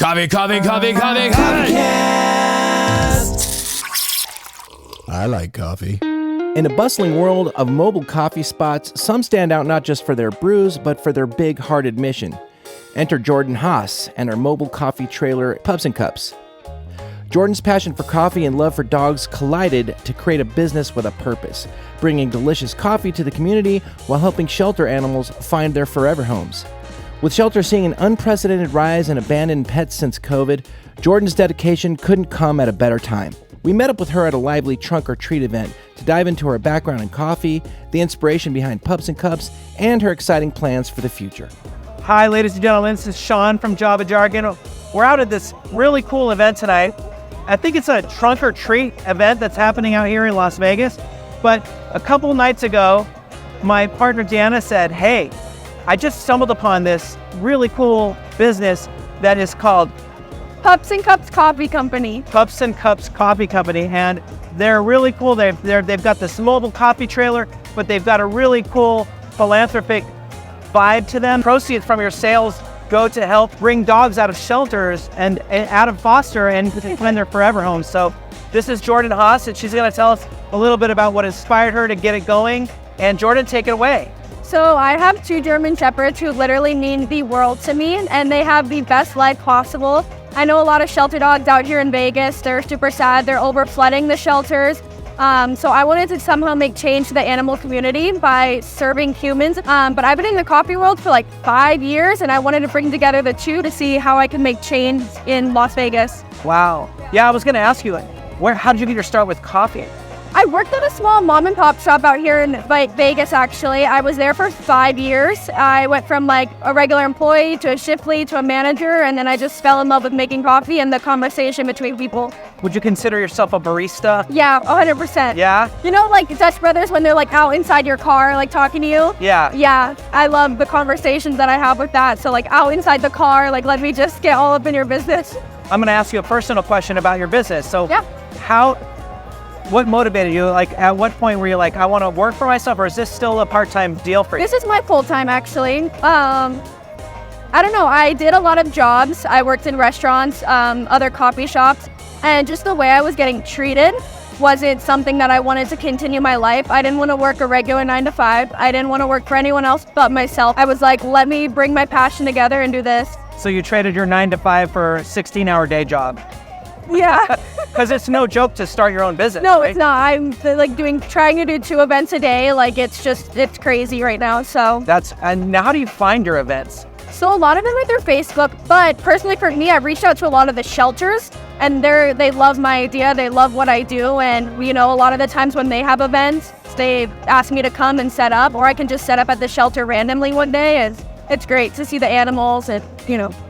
Coffee. I like coffee. In a bustling world of mobile coffee spots, some stand out not just for their brews, but for their big-hearted mission. Enter Jordan Haas and her mobile coffee trailer, Pups and Cups. Jordan's passion for coffee and love for dogs collided to create a business with a purpose, bringing delicious coffee to the community while helping shelter animals find their forever homes. With shelter seeing an unprecedented rise in abandoned pets since COVID, Jordan's dedication couldn't come at a better time. We met up with her at a lively trunk or treat event to dive into her background in coffee, the inspiration behind Pups and Cups, and her exciting plans for the future. Hi, ladies and gentlemen. This is Sean from Java Jargon. We're out at this really cool event tonight. I think it's a trunk or treat event that's happening out here in Las Vegas. But a couple nights ago, my partner Deanna said, hey, I just stumbled upon this really cool business that is called Pups and Cups Coffee Company. Pups and Cups Coffee Company, and they're really cool. They've got this mobile coffee trailer, but they've got a really cool philanthropic vibe to them. Proceeds from your sales go to help bring dogs out of shelters and out of foster and find their forever homes. So this is Jordan Haas, and she's going to tell us a little bit about what inspired her to get it going. And Jordan, take it away. So I have 2 German Shepherds who literally mean the world to me, and they have the best life possible. I know a lot of shelter dogs out here in Vegas. They're super sad. They're over flooding the shelters. So I wanted to somehow make change to the animal community by serving humans. But I've been in the coffee world for like 5 years, and I wanted to bring together the two to see how I can make change in Las Vegas. Wow. Yeah, I was going to ask you, how did you get your start with coffee? I worked at a small mom and pop shop out here in Vegas, actually. I was there for 5 years. I went from like a regular employee to a shift lead to a manager, and then I just fell in love with making coffee and the conversation between people. Would you consider yourself a barista? Yeah, 100%. Yeah? You know, like Dutch Brothers when they're like out inside your car, like talking to you? Yeah. Yeah, I love the conversations that I have with that. So like out inside the car, like let me just get all up in your business. I'm gonna ask you a personal question about your business. So yeah. What motivated you? Like, at what point were you like, I want to work for myself, or is this still a part-time deal for you? This is my full-time, actually. I don't know. I did a lot of jobs. I worked in restaurants, other coffee shops, and just the way I was getting treated wasn't something that I wanted to continue my life. I didn't want to work a regular 9 to 5. I didn't want to work for anyone else but myself. I was like, let me bring my passion together and do this. So you traded your 9 to 5 for a 16-hour day job? Yeah. Because it's no joke to start your own business. No, right? It's not. I'm like trying to do 2 events a day. Like it's crazy right now. So and now how do you find your events? So a lot of them are through Facebook, but personally for me, I've reached out to a lot of the shelters, and they love my idea. They love what I do, and you know, a lot of the times when they have events, they ask me to come and set up, or I can just set up at the shelter randomly one day, and it's great to see the animals and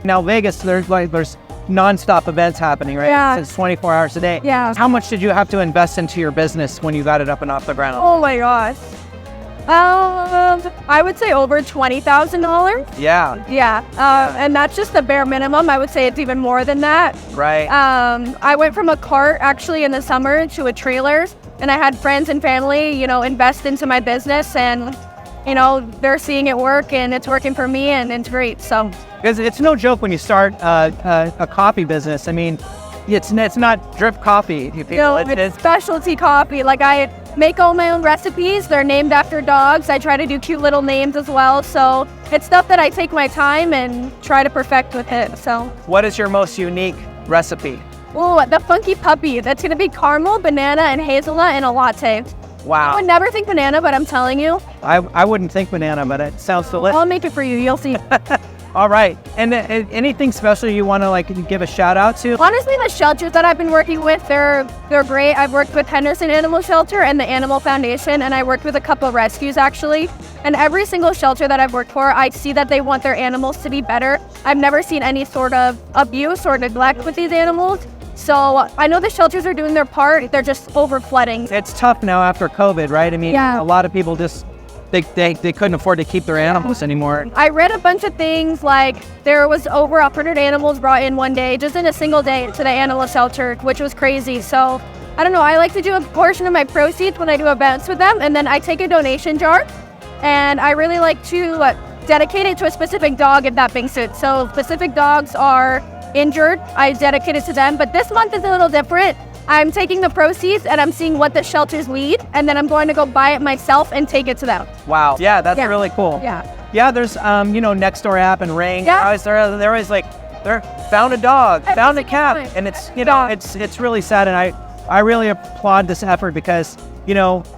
Now Vegas, there's non-stop events happening, right? Yeah. It's 24 hours a day. Yeah. How much did you have to invest into your business when you got it up and off the ground? Oh my gosh. I would say over $20,000. Yeah. Yeah. And that's just the bare minimum. I would say it's even more than that. Right. I went from a cart actually in the summer to a trailer, and I had friends and family, invest into my business, and they're seeing it work, and it's working for me, and it's great. So. Because it's no joke when you start a coffee business. I mean, it's not drip coffee. No, it's specialty coffee. Like I make all my own recipes. They're named after dogs. I try to do cute little names as well. So it's stuff that I take my time and try to perfect with it. So. What is your most unique recipe? Oh, the funky puppy. That's gonna be caramel, banana, and hazelnut in a latte. Wow. I would never think banana, but I'm telling you. I wouldn't think banana, but it sounds delicious. I'll make it for you. You'll see. All right. And anything special you want to give a shout out to? Honestly, the shelters that I've been working with, they're great. I've worked with Henderson Animal Shelter and the Animal Foundation, and I worked with a couple of rescues actually. And every single shelter that I've worked for, I see that they want their animals to be better. I've never seen any sort of abuse or neglect with these animals. So I know the shelters are doing their part. They're just over flooding. It's tough now after COVID, right? I mean, yeah. A lot of people just they couldn't afford to keep their animals anymore. I read a bunch of things like there was over 100 animals brought in one day, just in a single day, to the animal shelter, which was crazy. So I don't know, I like to do a portion of my proceeds when I do events with them, and then I take a donation jar, and I really like to dedicate it to a specific dog if that makes sense. So specific dogs are injured, I dedicate it to them. But this month is a little different. I'm taking the proceeds and I'm seeing what the shelters need, and then I'm going to go buy it myself and take it to them. Wow. Yeah, that's really cool. Yeah. Yeah, there's Next Door app and Ring. Yeah. They're always like, they're found a dog, found a cat, and it's it's really sad. And I really applaud this effort because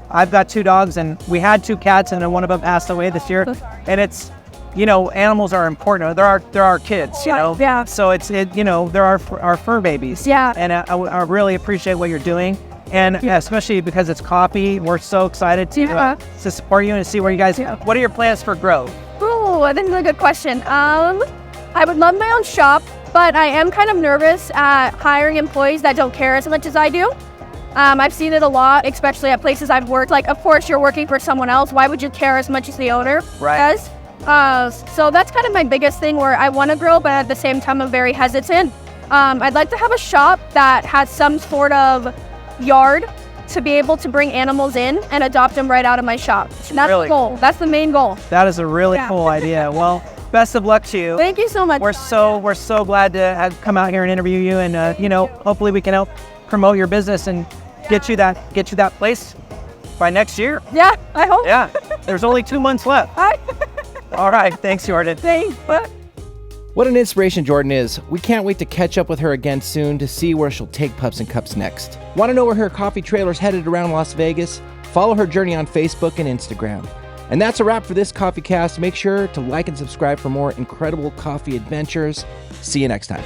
I've got 2 dogs and we had 2 cats and then one of them passed away this year, and it's animals are important. They're our kids, Yeah. So they're our fur babies. Yeah. And I really appreciate what you're doing. And especially because it's coffee, we're so excited to support you and to see where you guys. What are your plans for growth? Ooh, this is a good question. I would love my own shop, but I am kind of nervous at hiring employees that don't care as much as I do. I've seen it a lot, especially at places I've worked. Like, of course, you're working for someone else. Why would you care as much as the owner does? So that's kind of my biggest thing, where I want to grow, but at the same time, I'm very hesitant. I'd like to have a shop that has some sort of yard to be able to bring animals in and adopt them right out of my shop. That's the goal. That's the main goal. That is a really cool idea. Well, best of luck to you. Thank you so much. We're so glad to have come out here and interview you, and hopefully we can help promote your business and get you that place by next year. Yeah, I hope. Yeah, there's only 2 months left. All right, thanks, Jordan. Thanks. What an inspiration Jordan is. We can't wait to catch up with her again soon to see where she'll take Pups and Cups next. Want to know where her coffee trailer's headed around Las Vegas? Follow her journey on Facebook and Instagram. And that's a wrap for this Coffee Cast. Make sure to like and subscribe for more incredible coffee adventures. See you next time.